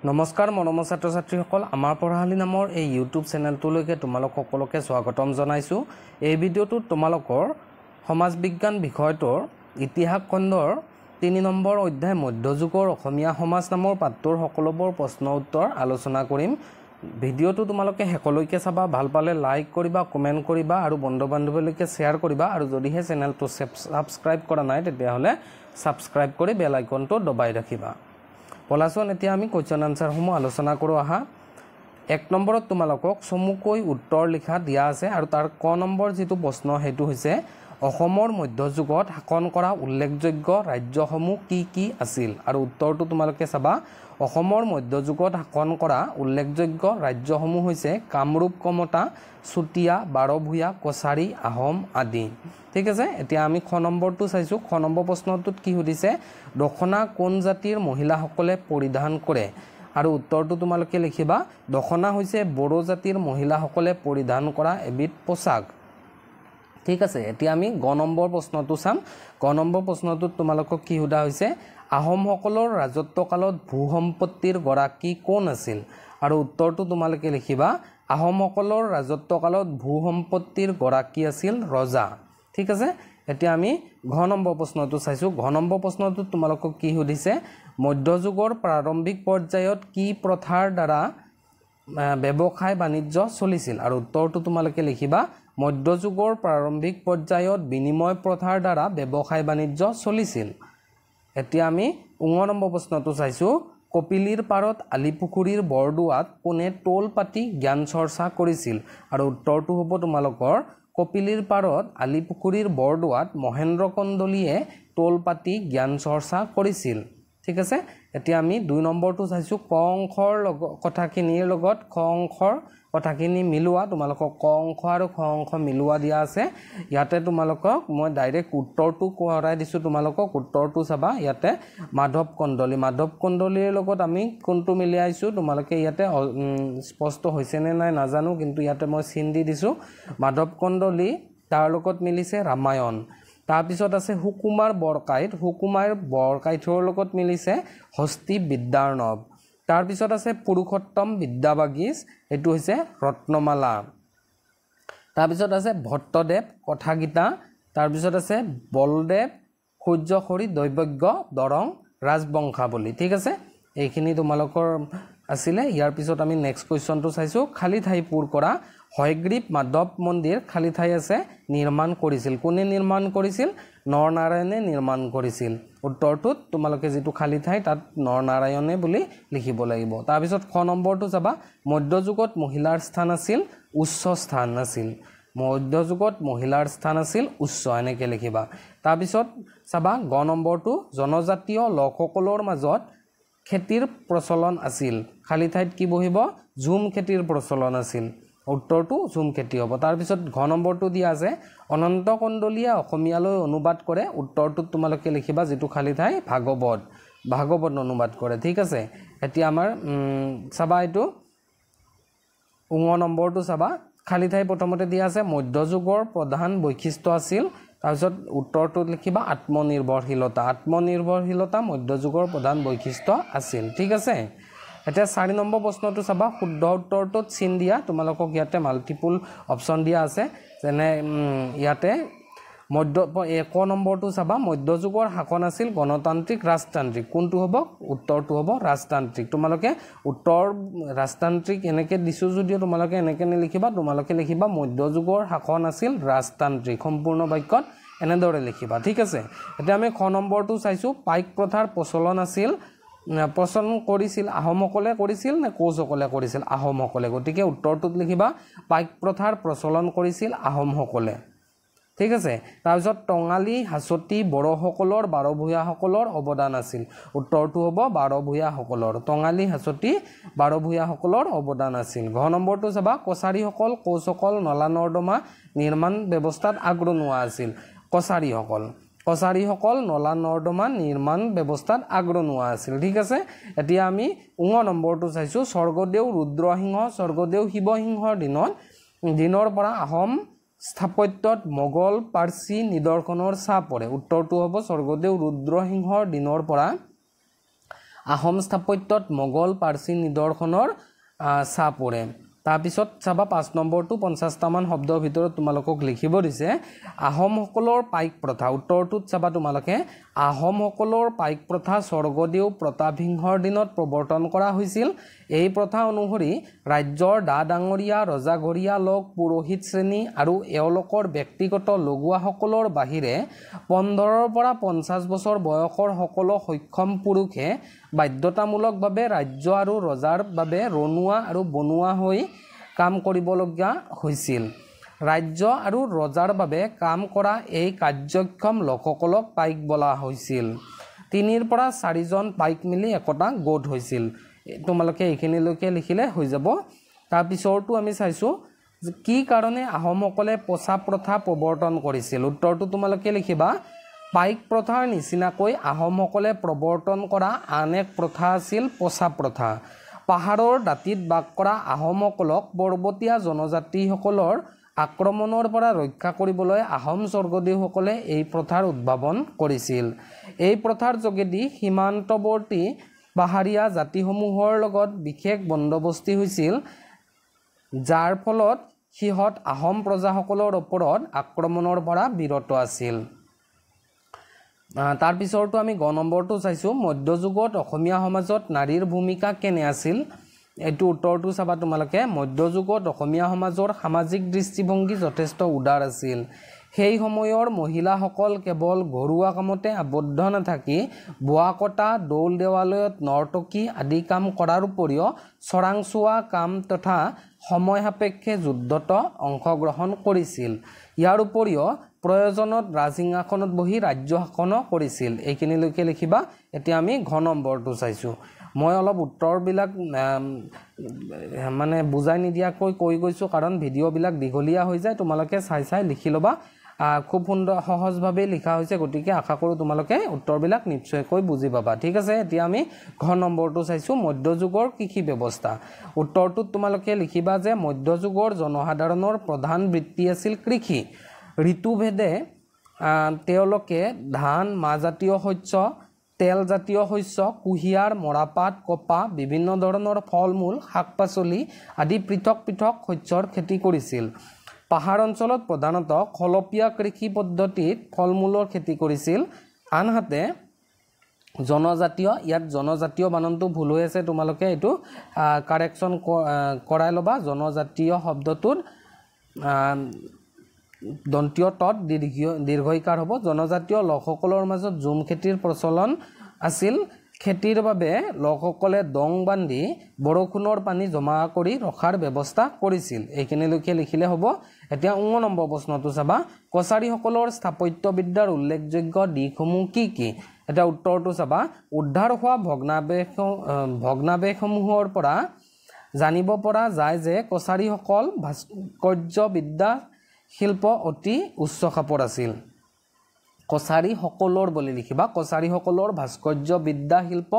নমস্কাৰ মৰমৰ ছাত্ৰ ছাত্ৰীসকল আমাৰ পঢ়াশালী নামৰ এই ইউটিউব চেনেলটোলৈকে তোমালোক সকলোকে স্বাগতম জনাইছোঁ। এই ভিডিঅ'টোত তোমালোকৰ সমাজ বিজ্ঞান বিষয়টোৰ ইতিহাস খণ্ডৰ 3 নম্বৰ অধ্যায় মধ্যযুগৰ অসমীয়া সমাজ নামৰ পাঠটোৰ সকলোবোৰ প্ৰশ্ন উত্তৰ আলোচনা কৰিম। ভিডিঅ'টো তোমালোকে শেষলৈকে চাবা, ভাল পালে লাইক কৰিবা, কমেণ্ট কৰিবা আৰু বন্ধু বান্ধৱীলৈকে শ্বেয়াৰ কৰিবা আৰু যদিহে চেনেলটো ছাবস্ক্ৰাইব কৰা নাই তেতিয়াহ'লে ছাবস্ক্ৰাইব কৰি বেল আইকনটো দবাই ৰাখিবা। পলাচোন এতিয়া আমি কোৱেশ্চন আনসাৰসমূহ আলোচনা কৰোঁ আহা। 1 নম্বৰত তোমালোকক চমুকৈ উত্তৰ লিখা দিয়া আছে আৰু তাৰ ক নম্বৰ যিটো প্ৰশ্ন সেইটো হৈছে অসমৰ মধ্যযুগত শাসন কৰা উল্লেখযোগ্য ৰাজ্যসমূহ কি কি আছিল আৰু উত্তৰটো তোমালোকে চাবা। অসমৰ মধ্যযুগত শাসন কৰা উল্লেখযোগ্য ৰাজ্যসমূহ হৈছে কামৰূপ কমতা, চুতীয়া, বাৰভূঞা, কছাৰী, আহোম আদি। ঠিক আছে, এতিয়া আমি খ নম্বৰটো চাইছোঁ। খ নম্বৰ প্ৰশ্নটোত কি সুধিছে, দখনা কোন জাতিৰ মহিলাসকলে পৰিধান কৰে আৰু উত্তৰটো তোমালোকে লিখিবা। দখনা হৈছে বড়ো জাতিৰ মহিলাসকলে পৰিধান কৰা এবিধ পোছাক। ঠিক আছে, এতিয়া আমি গ নম্বৰ প্ৰশ্নটো চাম। গ নম্বৰ প্ৰশ্নটোত তোমালোকক কি সোধা হৈছে, আহোমসকলৰ ৰাজত্বকালত ভূ সম্পত্তিৰ গৰাকী কোন আছিল আৰু উত্তৰটো তোমালোকে লিখিবা। আহোমসকলৰ ৰাজত্বকালত ভূ সম্পত্তিৰ গৰাকী আছিল ৰজা। ঠিক আছে, এতিয়া আমি ঘ নম্বৰ প্ৰশ্নটো চাইছোঁ। ঘ নম্বৰ প্ৰশ্নটোত তোমালোকক কি সুধিছে, মধ্যযুগৰ প্ৰাৰম্ভিক পৰ্যায়ত কি প্ৰথাৰ দ্বাৰা ব্যৱসায় বাণিজ্য চলিছিল আৰু উত্তৰটো তোমালোকে লিখিবা। মধ্যযুগৰ প্ৰাৰম্ভিক পৰ্যায়ত বিনিময় প্ৰথাৰ দ্বাৰা ব্যৱসায় বাণিজ্য চলিছিল। এতিয়া আমি ঙ নম্বৰ প্ৰশ্নটো চাইছোঁ। কপিলীৰ পাৰত আলিপুখুৰীৰ বৰদোৱাত কোনে টোল পাতি জ্ঞান চৰ্চা কৰিছিল আৰু উত্তৰটো হ'ব তোমালোকৰ কপিলীৰ পাৰত আলিপুখুৰীৰ বৰদোৱাত মহেন্দ্ৰ কন্দলীয়ে টোল পাতি জ্ঞান চৰ্চা কৰিছিল। ঠিক আছে, এতিয়া আমি 2 নম্বৰটো চাইছোঁ। ক অংশৰ কথাখিনিৰ লগত খ অংশৰ কথাখিনি মিলোৱা। তোমালোকক ক অংশ আৰু খ অংশ মিলোৱা দিয়া আছে। ইয়াতে তোমালোকক মই ডাইৰেক্ট উত্তৰটো কৰাই দিছোঁ। তোমালোকক উত্তৰটো চাবা। ইয়াতে মাধৱ কন্দলীৰ লগত আমি কোনটো মিলিয়াইছোঁ তোমালোকে ইয়াতে স্পষ্ট হৈছেনে নাই নাজানো, কিন্তু ইয়াতে মই চিন দি দিছোঁ। মাধৱ কন্দলী তাৰ লগত মিলিছে ৰামায়ণ। তাৰপিছত আছে সুকুমাৰ বৰকাইতৰ লগত মিলিছে হস্তি বিদ্যাৰ্ণৱ। তাৰপিছত আছে পুৰুষোত্তম বিদ্যাবাগীশ, এইটো হৈছে ৰত্নমালা। তাৰপিছত আছে ভট্টদেৱ কথাগীতা। তাৰপিছত আছে বলদেৱ সূৰ্যখৰী দৈবজ্ঞ দৰং ৰাজবংশাৱলী। ঠিক আছে, এইখিনি তোমালোকৰ আছিলে। ইয়াৰ পিছত আমি নেক্সট কুৱেশ্যনটো চাইছোঁ। খালী ঠাই পূৰ কৰা। হয়গ্ৰীৱ মাধৱ মন্দিৰ খালী ঠাই আছে নিৰ্মাণ কৰিছিল। কোনে নিৰ্মাণ কৰিছিল? নৰনাৰায়ণে নিৰ্মাণ কৰিছিল। উত্তৰটোত তোমালোকে যিটো খালী ঠাই তাত নৰনাৰায়ণে বুলি লিখিব লাগিব। তাৰপিছত খ নম্বৰটো চাবা। মধ্যযুগত মহিলাৰ স্থান আছিল উচ্চ স্থান আছিল। মধ্যযুগত মহিলাৰ স্থান আছিল উচ্চ, এনেকৈ লিখিবা। তাৰপিছত চাবা গ নম্বৰটো, জনজাতীয় লোকসকলৰ মাজত খেতিৰ প্ৰচলন আছিল। খালী ঠাইত কি বহিব? ঝুম খেতিৰ প্ৰচলন আছিল। উত্তৰটো ঝুম খেতি হ'ব। তাৰপিছত ঘ নম্বৰটো দিয়া আছে, অনন্ত কন্দলীয়ে অসমীয়ালৈ অনুবাদ কৰে। উত্তৰটোত তোমালোকে লিখিবা যিটো খালী ঠাই ভাগৱত অনুবাদ কৰে। ঠিক আছে, এতিয়া আমাৰ চাবা এইটো ঙ নম্বৰটো চাবা। খালী ঠাই প্ৰথমতে দিয়া আছে মধ্যযুগৰ প্ৰধান বৈশিষ্ট্য আছিল। তাৰপিছত উত্তৰটোত লিখিবা আত্মনিৰ্ভৰশীলতা মধ্যযুগৰ প্ৰধান বৈশিষ্ট্য আছিল। ঠিক আছে, এতিয়া 4 নম্বৰ প্ৰশ্নটো চাবা। শুদ্ধ উত্তৰটোত চিন দিয়া। তোমালোকক ইয়াতে মাল্টিপুল অপশ্যন দিয়া আছে। যেনে ইয়াতে ক নম্বৰটো চাবা। মধ্যযুগৰ শাসন আছিল গণতান্ত্ৰিক ৰাজতান্ত্ৰিক। কোনটো হ'ব? উত্তৰটো হ'ব ৰাজতান্ত্ৰিক। তোমালোকে উত্তৰ ৰাজতান্ত্ৰিক এনেকৈ দিছোঁ যদিও তোমালোকে এনেকৈ নিলিখিবা, তোমালোকে লিখিবা মধ্যযুগৰ শাসন আছিল ৰাজতান্ত্ৰিক। সম্পূৰ্ণ বাক্যত এনেদৰে লিখিবা। ঠিক আছে, এতিয়া আমি খ নম্বৰটো চাইছোঁ। পাইক প্ৰথাৰ প্ৰচলন কৰিছিল আহোমসকলে কৰিছিল নে কোচসকলে কৰিছিল? আহোমসকলে। গতিকে উত্তৰটোত লিখিবা পাইক প্ৰথাৰ প্ৰচলন কৰিছিল আহোমসকলে। ঠিক আছে, তাৰপিছত টঙালী হাছতি বড়োসকলৰ বাৰভূঞাসকলৰ অৱদান আছিল। উত্তৰটো হ'ব বাৰভূঞাসকলৰ। টঙালী হাছতি বাৰভূঞাসকলৰ অৱদান আছিল। ঘ নম্বৰটো চাবা। কছাৰীসকল কোচসকল নলা নৰ্দমা নিৰ্মাণ ব্যৱস্থাত আগৰণুৱা আছিল। কছাৰীসকল নলা নৰ্দমা নিৰ্মাণ ব্যৱস্থাত আগৰণুৱা আছিল। ঠিক আছে, এতিয়া আমি ঙ নম্বৰটো চাইছোঁ। স্বৰ্গদেউ শিৱসিংহৰ দিনৰ পৰা আহোম স্থাপত্যত মোগল পাৰ্চী নিদৰ্শনৰ ছাপ পৰে। উত্তৰটো হ'ব স্বৰ্গদেউ ৰুদ্ৰসিংহৰ দিনৰ পৰা আহোম স্থাপত্যত মোগল পাৰ্চী নিদৰ্শনৰ ছাপ পৰে তাৰপিছত চাবা 5 নম্বৰটো 50টা মান শব্দৰ ভিতৰত তোমালোকক লিখিব দিছে আহোমসকলৰ পাইক প্ৰথা উত্তৰটোত চাবা তোমালোকে আহোমসকলৰ পাইক প্ৰথা স্বৰ্গদেউ প্ৰতাপসিংহৰ দিনত প্ৰৱৰ্তন কৰা হৈছিল এই প্ৰথা অনুসৰি ৰাজ্যৰ ডাঙৰীয়া ৰজাঘৰীয়া লোক পুৰোহিত শ্ৰেণী আৰু এওঁলোকৰ ব্যক্তিগত লগুৱাসকলৰ বাহিৰে 15ৰ পৰা 50 বছৰ বয়সৰ সকলো সক্ষম পুৰুষে বাধ্যতামূলকভাৱে ৰাজ্য আৰু ৰজাৰ বাবে ৰনুৱা আৰু বনুৱা হৈ কাম কৰিবলগীয়া হৈছিল ৰাজ্য আৰু ৰজাৰ বাবে কাম কৰা এই কাৰ্যক্ষম লোকসকলক পাইক বোলা হৈছিল 3ৰ পৰা 4জন পাইক মিলি একতা গোট হৈছিল তোমালোকে এইখিনিলৈকে লিখিলে হৈ যাব তাৰ পিছৰটো আমি চাইছো কি কাৰণে আহোমসকলে পছা প্ৰথা প্ৰৱৰ্তন কৰিছিল উত্তৰটো তোমালোকে লিখিবা পাইক প্ৰথাৰ নিচিনাকৈ আহোমসকলে প্ৰৱৰ্তন কৰা আন এক প্ৰথা আছিল পছা প্ৰথা পাহাৰৰ দাঁতিত বাস কৰা আহোমসকলক পৰ্বতীয়া জনজাতিসকলৰ আক্ৰমণৰ পৰা ৰক্ষা কৰিবলৈ আহোম স্বৰ্গদেউসকলে এই প্ৰথাৰ উদ্ভাৱন কৰিছিল এই প্ৰথাৰ যোগেদি সীমান্তৱৰ্তী পাহাৰীয়া জাতিসমূহৰ লগত বিশেষ বন্দোবস্তি হৈছিল যাৰ ফলত সিহঁত আহোম প্ৰজাসকলৰ ওপৰত আক্ৰমণৰ পৰা বিৰত আছিল তাৰ পিছৰটো আমি গ নম্বৰটো চাইছো মধ্যযুগত অসমীয়া সমাজত নাৰীৰ ভূমিকা কেনে আছিল এটো উত্তৰটো চাবা তোমালোকে মধ্যযুগত অসমীয়া সমাজৰ সামাজিক দৃষ্টিভংগী যথেষ্ট উদাৰ আছিল সেই সময়ৰ মহিলাসকল কেৱল ঘৰুৱা কামতে আবদ্ধ নাথাকি বোৱা কটা দৌল দেৱালয়ত নৰ্তকী আদি কাম কৰাৰ উপৰিও চৰাংচোৱা কাম তথা সময় সাপেক্ষে যুদ্ধত অংশগ্ৰহণ কৰিছিল ইয়াৰ উপৰিও প্ৰয়োজনত ৰাজসিংহাসনত বহি ৰাজ্য শাসন কৰিছিল এইখিনিলৈকে লিখিবা এতিয়া আমি ঘ নম্বৰটো চাইছো মই অলপ উত্তৰবিলাক মানে বুজাই নিদিয়াকৈ কৈ গৈছো কাৰণ ভিডিঅ'বিলাক দীঘলীয়া হৈ যায় তোমালোকে চাই লিখি লবা খুব সুন্দৰ সহজভাৱে লিখা হৈছে গতিকে আশা কৰো তোমালোকে উত্তৰবিলাক নিশ্চয়কৈ বুজি পাবা ঠিক আছে এতিয়া আমি ঘ নম্বৰটো চাইছো মধ্যযুগৰ কৃষি ব্যৱস্থা উত্তৰটোত তোমালোকে লিখিবা যে মধ্যযুগৰ জনসাধাৰণৰ প্ৰধান বৃত্তি আছিল কৃষি ঋতুভেদে তেওঁলোকে ধান মাহজাতীয় শস্য তেল জাতীয় শস্য কুহিয়াৰ মৰাপাত কপা বিভিন্ন ধৰণৰ ফলমূল শাক-পাচলি আদি পৃথক পৃথক শস্যৰ খেতি কৰিছিল পাহাৰ অঞ্চলত প্ৰধানত খলপীয়া কৃষি পদ্ধতিত ফলমূলৰ খেতি কৰিছিল আনহাতে জনজাতীয় ইয়াত জনজাতীয় বানানটো ভুল হৈ আছে তোমালোকে এটো কাৰেকচন কৰাই লবা জনজাতীয় শব্দটোৰ দন্তীয় তত দীৰ্ঘইকাৰ হ'ব জনজাতীয় লোকসকলৰ মাজত জুম খেতিৰ প্ৰচলন আছিল খেতিৰ বাবে লোকসকলে দং বান্ধি বৰষুণৰ পানী জমা কৰি ৰখাৰ ব্যৱস্থা কৰিছিল এইখিনিলৈকে লিখিলে হ'ব এতিয়া 19 নম্বৰ প্ৰশ্নটো চাবা কছাৰীসকলৰ স্থাপত্যবিদ্যাৰ উল্লেখযোগ্য দিশসমূহ কি কি এটা উত্তৰটো চাবা উদ্ধাৰ হোৱা ভগ্নাৱশেষসমূহৰ পৰা জানিব পৰা যায় যে কছাৰীসকল ভাস্কৰ্যবিদ্যা শিল্প অতি উচ্চ খাপৰ আছিল কছাৰীসকলৰ বুলি লিখিবা কছাৰীসকলৰ ভাস্কৰ্যবিদ্যা শিল্প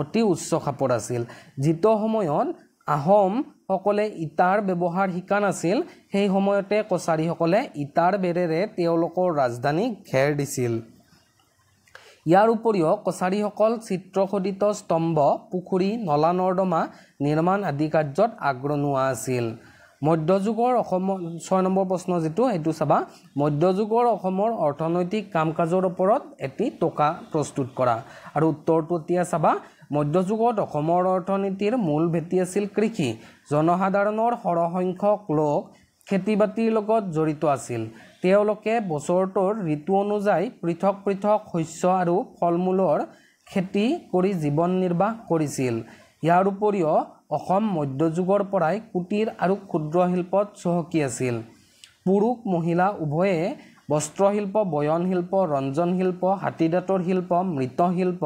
অতি উচ্চ খাপৰ আছিল যিটো সময়ত আহোম সকলে ইটাৰ ব্যৱহাৰ শিকা নাছিল সেই সময়তে কছাৰীসকলে ইটাৰ বেৰেৰে তেওঁলোকৰ ৰাজধানী ঘেৰ দিছিল ইয়াৰ উপৰিও কছাৰীসকল চিত্ৰখোদিত স্তম্ভ পুখুৰী নলা নৰ্দমা নিৰ্মাণ আদি কাৰ্যত আগ্ৰহী আছিল মধ্যযুগৰ অসম 6 নম্বৰ প্ৰশ্ন যেটো এটো চাবা মধ্যযুগৰ অসমৰ অৰ্থনৈতিক কামকাজৰ ওপৰত এটি টকা প্ৰস্তুত কৰা আৰু উত্তৰটো এতিয়া চাবা মধ্যযুগত অসমৰ অৰ্থনীতিৰ মূল ভেটি আছিল কৃষি জনসাধাৰণৰ সৰহসংখ্যক লোক খেতিবাতিৰ লগত জড়িত আছিল তেওঁলোকে বছৰটোৰ ঋতু অনুযায়ী পৃথক পৃথক শস্য আৰু ফলমূলৰ খেতি কৰি জীৱন নিৰ্বাহ কৰিছিল ইয়াৰ উপৰিও অসম মধ্যযুগৰ পৰাই কুটিৰ আৰু ক্ষুদ্ৰ শিল্পত চহকী আছিল পুৰুষ মহিলা উভয়ে বস্ত্ৰশিল্প বয়ন শিল্প ৰঞ্জন শিল্প হাতীদাঁতৰ শিল্প মৃৎ শিল্প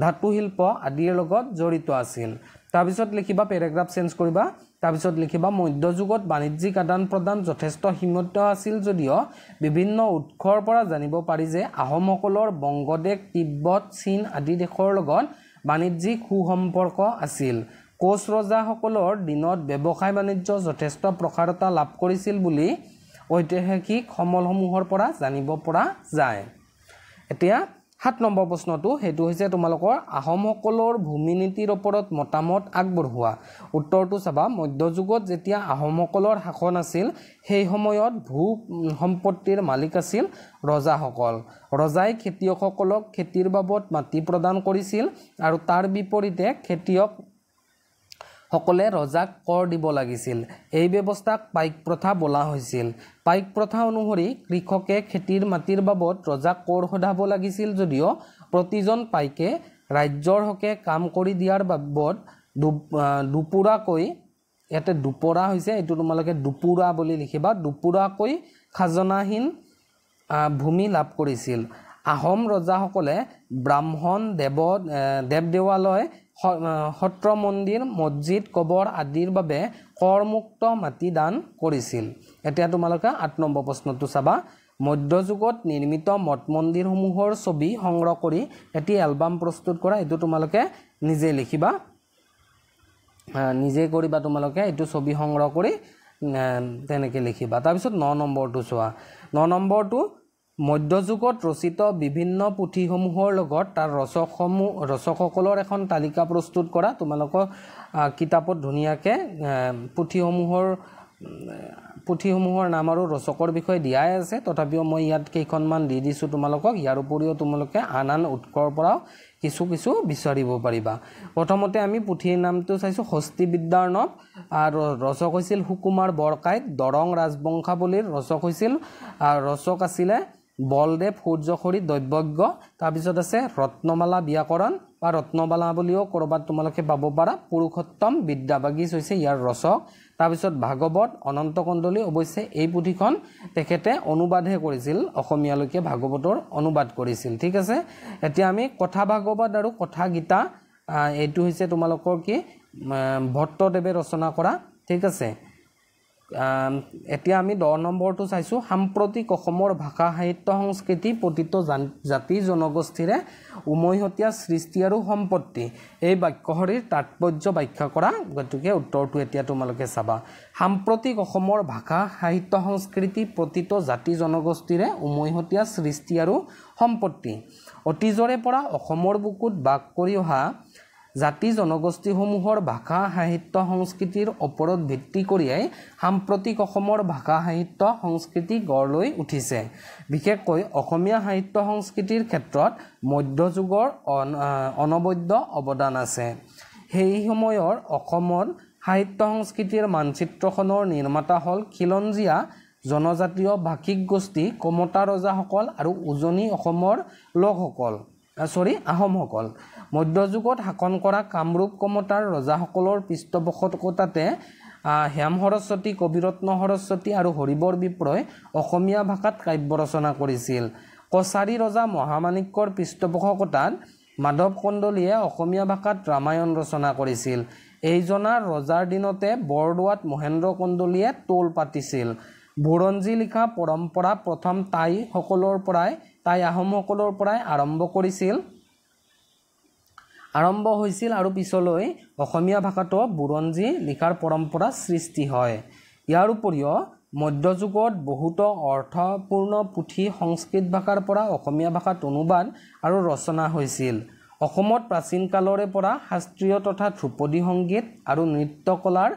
ধাতু শিল্প আদিৰ লগত জড়িত আছিল তাৰপিছত লিখিবা পেৰাগ্ৰাফ চেঞ্জ কৰিবা তাৰপিছত লিখিবা মধ্যযুগত বাণিজ্যিক আদান প্ৰদান যথেষ্ট সীমিত আছিল যদিও বিভিন্ন উৎসৰ পৰা জানিব পাৰি যে আহোমসকলৰ বংগদেশ তিব্বত চীন আদি দেশৰ লগত বাণিজ্যিক সুসম্পৰ্ক আছিল কোচ ৰজাসকলৰ দিনত ব্যৱসায় বাণিজ্য যথেষ্ট প্ৰসাৰতা লাভ কৰিছিল বুলি ঐতিহাসিক সমলসমূহৰ পৰা জানিব পৰা যায় এতিয়া 7 নম্বৰ প্ৰশ্নটো হেতু হৈছে তোমালোকৰ আহোমসকলৰ ভূমি নীতিৰ ওপৰত মতামত আগবঢ়োৱা উত্তৰটো চাবা মধ্যযুগত যেতিয়া আহোমসকলৰ শাসন আছিল সেই সময়ত ভূ সম্পত্তিৰ মালিক আছিল ৰজাসকল ৰজাই খেতিয়কসকলক খেতিৰ বাবদ মাটি প্ৰদান কৰিছিল আৰু তাৰ বিপৰীতে খেতিয়ক সকলে ৰজাক কৰ দিব লাগিছিল এই ব্যৱস্থাক পাইক প্ৰথা বোলা হৈছিল পাইক প্ৰথা অনুসৰি কৃষকে খেতিৰ মাটিৰ বাবদ ৰজাক কৰ সদাব লাগিছিল যদিও প্ৰতিজন পাইকে ৰাজ্যৰ হকে কাম কৰি দিয়াৰ বাবদ দুপুৰাকৈ ইয়াতে দুপৰা হৈছে এটো তোমালোকে দুপুৰা বুলি লিখিবা দুপুৰাকৈ খাজনাহীন ভূমি লাভ কৰিছিল আহোম ৰজাসকলে ব্ৰাহ্মণ দেৱদেৱালয় সত্ৰ মন্দিৰ মছজিদ কবৰ আদিৰ বাবে কৰমুক্ত মাটি দান কৰিছিল এতিয়া তোমালোকে 8 নম্বৰ প্ৰশ্নটো চাবা মধ্যযুগত নিৰ্মিত মঠ মন্দিৰসমূহৰ ছবি সংগ্ৰহ কৰি এটি এলবাম প্ৰস্তুত কৰা এটো তোমালোকে নিজে লিখিবা নিজে কৰিবা তোমালোকে এটো ছবি সংগ্ৰহ কৰি তেনেকে লিখিবা তাৰ পিছত 9 নম্বৰটো চোৱা 9 নম্বৰটো মধ্যযুগত ৰচিত বিভিন্ন পুথিসমূহৰ লগত তাৰ ৰচকসকলৰ এখন তালিকা প্ৰস্তুত কৰা তোমালোকৰ কিতাপত ধুনিয়াকে পুথিসমূহৰ নাম আৰু ৰচকৰ বিষয়ে দিয়াই আছে তথাপিও মই ইয়াত কেইখনমান দি দিছো তোমালোকক ইয়াৰ উপৰিও তোমালোকে আন উৎসৰ পৰা কিছু বিচাৰিব পাৰিবা প্ৰথমতে আমি পুথিৰ নামটো চাইছো হস্তি বিদ্যাৰ্ণৱ আৰু ৰচক হৈছিল সুকুমাৰ বৰকাইত দৰং ৰাজবংশাৱলীৰ ৰচক আছিলে বলদেৱ সূৰ্যখৰি দৈবজ্ঞ তাৰ পিছত আছে ৰত্নমালা ব্যাকৰণ বা ৰত্নমালা বুলিও কৰবাত তোমালোকে পাব পাৰা পুৰুষোত্তম বিদ্যাবাগীশ হৈছে ইয়াৰ ৰচক তাৰ পিছত ভাগৱত অনন্ত কণ্ডলী অৱশ্যে এই পুথিখন তেখেতে অনুবাদহে কৰিছিল অসমীয়ালৈকে ভাগৱতৰ অনুবাদ কৰিছিল ঠিক আছে এতিয়া আমি কথা ভাগৱত আৰু কথা গীতা এইটো হৈছে তোমালোকৰ কি ভট্টদেৱে ৰচনা কৰা ঠিক আছে এতিয়া আমি 10 নম্বৰটো চাইছো সাম্প্ৰতিক অসমৰ ভাষা সাহিত্য সংস্কৃতি প্ৰতিত জাতি জনগোষ্ঠীৰে উমৈহতীয়া সৃষ্টি আৰু সম্পত্তি এই বাক্যহৰীৰ তাৎপৰ্য ব্যাখ্যা কৰা গতিকে উত্তৰটো এতিয়া তোমালোকে চাবা সাম্প্ৰতিক অসমৰ ভাষা সাহিত্য সংস্কৃতি প্ৰতিত জাতি জনগোষ্ঠীৰে উমৈহতীয়া সৃষ্টি আৰু সম্পত্তি অতীজৰে পৰা অসমৰ বুকুত বাস কৰি অহা জাতি জনগোষ্ঠীসমূহৰ ভাষা সাহিত্য সংস্কৃতিৰ ওপৰত ভিত্তি কৰিয়ে সাম্প্ৰতিক অসমৰ ভাষা সাহিত্য সংস্কৃতি গঢ় লৈ উঠিছে বিশেষকৈ অসমীয়া সাহিত্য সংস্কৃতিৰ ক্ষেত্ৰত মধ্যযুগৰ অনবদ্য অৱদান আছে সেই সময়ৰ অসমৰ সাহিত্য সংস্কৃতিৰ মানচিত্ৰখনৰ নিৰ্মাতা হ'ল খিলঞ্জীয়া জনজাতীয় ভাষিক গোষ্ঠী কমতা ৰজাসকল আৰু উজনি অসমৰ লোকসকল আহোমসকল মধ্যযুগত শাসন কৰা কামৰূপ কমতাৰ ৰজাসকলৰ পৃষ্ঠপোষকতাতে হেম সৰস্বতী কবিৰত্ন সৰস্বতী আৰু হৰিবৰ বিপ্ৰই অসমীয়া ভাষাত কাব্য ৰচনা কৰিছিল কছাৰী ৰজা মহামাণিক্যৰ পৃষ্ঠপোষকতাত মাধৱ কণ্ডলীয়ে অসমীয়া ভাষাত ৰামায়ণ ৰচনা কৰিছিল এইজনা ৰজাৰ দিনতে বৰদোৱাত মহেন্দ্ৰ কণ্ডলীয়ে টোল পাতিছিল বুৰঞ্জী লিখা পৰম্পৰা প্ৰথম টাই আহোমসকলৰ পৰাই আৰম্ভ হৈছিল আৰু পিছলৈ অসমীয়া ভাষাতো বুৰঞ্জী লিখাৰ পৰম্পৰা সৃষ্টি হয় ইয়াৰ উপৰিও মধ্যযুগত বহুতো অৰ্থপূৰ্ণ পুথি সংস্কৃত ভাষাৰ পৰা অসমীয়া ভাষাত অনুবাদ আৰু ৰচনা হৈছিল অসমত প্ৰাচীন কালৰে পৰা শাস্ত্ৰীয় তথা ধ্ৰুপদী সংগীত আৰু নৃত্য কলাৰ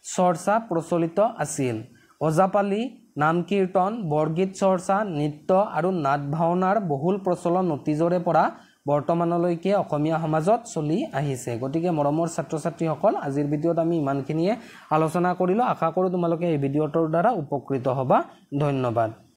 চৰ্চা প্ৰচলিত আছিল ওজাপালি নাম কীৰ্তন বৰগীত চৰ্চা নৃত্য আৰু নাট ভাওনাৰ বহুল প্ৰচলন অতীজৰে পৰা বৰ্তমানলৈকে অসমীয়া সমাজত চলি আহিছে গতিকে মৰমৰ ছাত্ৰ ছাত্ৰীসকল আজিৰ ভিডিঅ'ত আমি ইমানখিনিয়ে আলোচনা কৰিলো আশা কৰোঁ তোমালোকে এই ভিডিঅ'টোৰ দ্বাৰা উপকৃত হ'বা ধন্যবাদ